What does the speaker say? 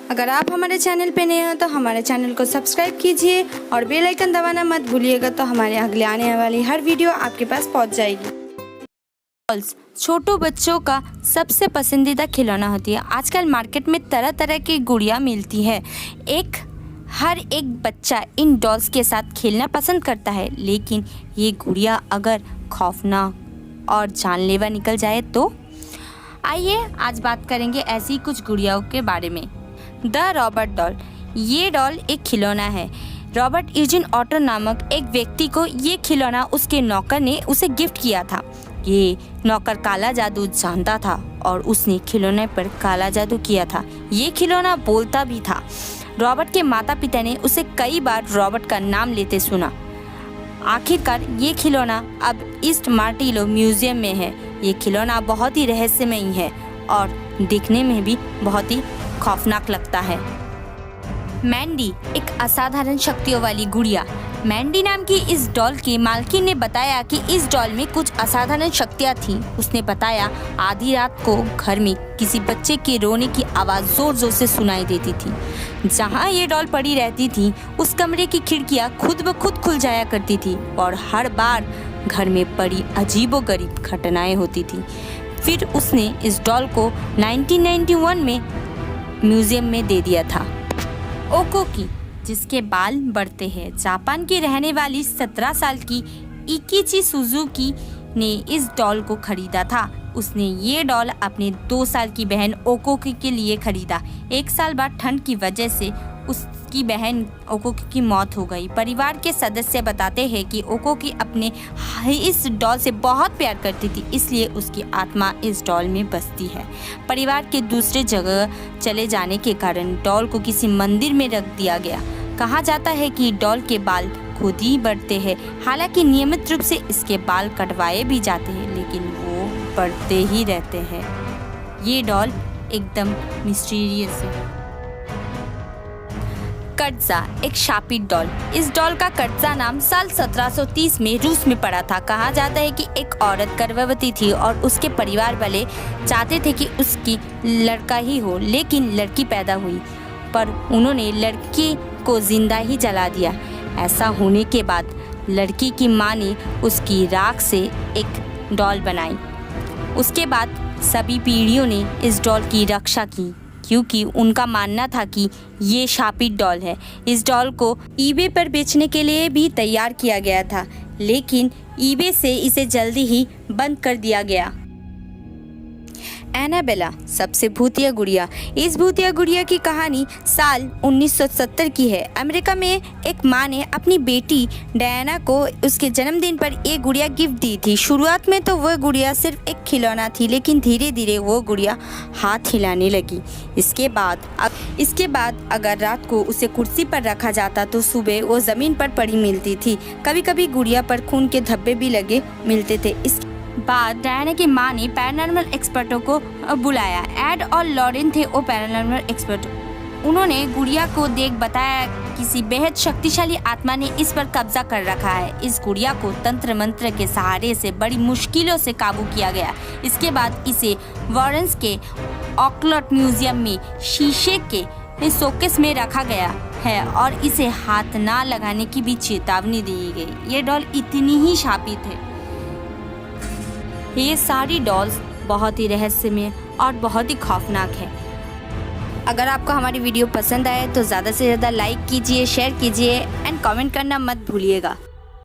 अगर आप हमारे चैनल पे नए हो तो हमारे चैनल को सब्सक्राइब कीजिए और बेल आइकन दबाना मत भूलिएगा, तो हमारे अगले आने वाली हर वीडियो आपके पास पहुंच जाएगी। डॉल्स छोटों बच्चों का सबसे पसंदीदा खिलौना होती है। आजकल मार्केट में तरह तरह की गुड़िया मिलती है। हर एक बच्चा इन डॉल्स के साथ खेलना पसंद करता है, लेकिन ये गुड़िया अगर खौफनाक और जानलेवा निकल जाए तो? आइए आज बात करेंगे ऐसी कुछ गुड़ियाओं के बारे में। The Robert doll. ये डॉल एक खिलौना है। रॉबर्ट यूजिन ऑटर नामक एक व्यक्ति को ये खिलौना उसके नौकर ने उसे गिफ्ट किया था। ये नौकर काला जादू जानता था और उसने खिलौने पर काला जादू किया था। ये खिलौना बोलता भी था। रॉबर्ट के माता पिता ने उसे कई बार रॉबर्ट का नाम लेते सुना। आखिरकार ये खिलौना अब ईस्ट मार्टिलो म्यूजियम में है। ये खिलौना बहुत ही रहस्यमयी है और दिखने में भी बहुत ही खौफनाक लगता है। मैंडी एक असाधारण शक्तियों वाली गुड़िया। मैंडी नाम की इस डॉल की मालकिन ने बताया कि इस डॉल में कुछ असाधारण शक्तियाँ थीं। उसने बताया आधी रात को घर में किसी बच्चे के रोने की आवाज़ ज़ोर ज़ोर से सुनाई देती थी। जहाँ ये डॉल पड़ी रहती थी उस कमरे की खिड़कियाँ खुद ब खुद खुल जाया करती थी और हर बार घर में बड़ी अजीबोगरीब घटनाएं होती थी। फिर उसने इस डॉल को 1991 में म्यूजियम में दे दिया था। ओकोकी, जिसके बाल बढ़ते हैं। जापान की रहने वाली 17 साल की इकिची सुजुकी ने इस डॉल को खरीदा था। उसने ये डॉल अपने 2 साल की बहन ओकोकी के लिए खरीदा। 1 साल बाद ठंड की वजह से उसकी बहन ओकोकी की मौत हो गई। परिवार के सदस्य बताते हैं कि ओकोकी अपने इस डॉल से बहुत प्यार करती थी, इसलिए उसकी आत्मा इस डॉल में बसती है। परिवार के दूसरे जगह चले जाने के कारण डॉल को किसी मंदिर में रख दिया गया। कहा जाता है कि डॉल के बाल खुद ही बढ़ते हैं। हालांकि नियमित रूप से इसके बाल कटवाए भी जाते हैं, लेकिन वो बढ़ते ही रहते हैं। ये डॉल एकदम मिस्टीरियस है। कर्जा, एक शापित डॉल। इस डॉल का कर्जा नाम साल 1730 में रूस में पड़ा था। कहा जाता है कि एक औरत गर्भवती थी और उसके परिवार वाले चाहते थे कि उसकी लड़का ही हो, लेकिन लड़की पैदा हुई, पर उन्होंने लड़की को जिंदा ही जला दिया। ऐसा होने के बाद लड़की की माँ ने उसकी राख से एक डॉल बनाई। उसके बाद सभी पीढ़ियों ने इस डॉल की रक्षा की, क्योंकि उनका मानना था कि ये शापित डॉल है। इस डॉल को ईबे पर बेचने के लिए भी तैयार किया गया था, लेकिन ईबे से इसे जल्दी ही बंद कर दिया गया। एनाबेला, सबसे भूतिया गुड़िया। इस भूतिया गुड़िया की कहानी साल 1970 की है। अमेरिका में एक माँ ने अपनी बेटी डायना को उसके जन्मदिन पर एक गुड़िया गिफ्ट दी थी। शुरुआत में तो वह गुड़िया सिर्फ एक खिलौना थी, लेकिन धीरे धीरे वो गुड़िया हाथ हिलाने लगी। इसके बाद अगर रात को उसे कुर्सी पर रखा जाता तो सुबह वो ज़मीन पर पड़ी मिलती थी। कभी कभी गुड़िया पर खून के धब्बे भी लगे मिलते थे। बाद डायना की माँ ने पैरानॉर्मल एक्सपर्टों को बुलाया। एड और लॉरेन थे वो पैरानॉर्मल एक्सपर्ट। उन्होंने गुड़िया को देख बताया किसी बेहद शक्तिशाली आत्मा ने इस पर कब्जा कर रखा है। इस गुड़िया को तंत्र मंत्र के सहारे से बड़ी मुश्किलों से काबू किया गया। इसके बाद इसे वॉरेंस के ऑकलट म्यूजियम में शीशे के शोकेस में रखा गया है और इसे हाथ ना लगाने की भी चेतावनी दी गई। ये डॉल इतनी ही शापित है। ये सारी डॉल्स बहुत ही रहस्यमय और बहुत ही खौफनाक है। अगर आपको हमारी वीडियो पसंद आए तो ज़्यादा से ज़्यादा लाइक कीजिए, शेयर कीजिए एंड कमेंट करना मत भूलिएगा।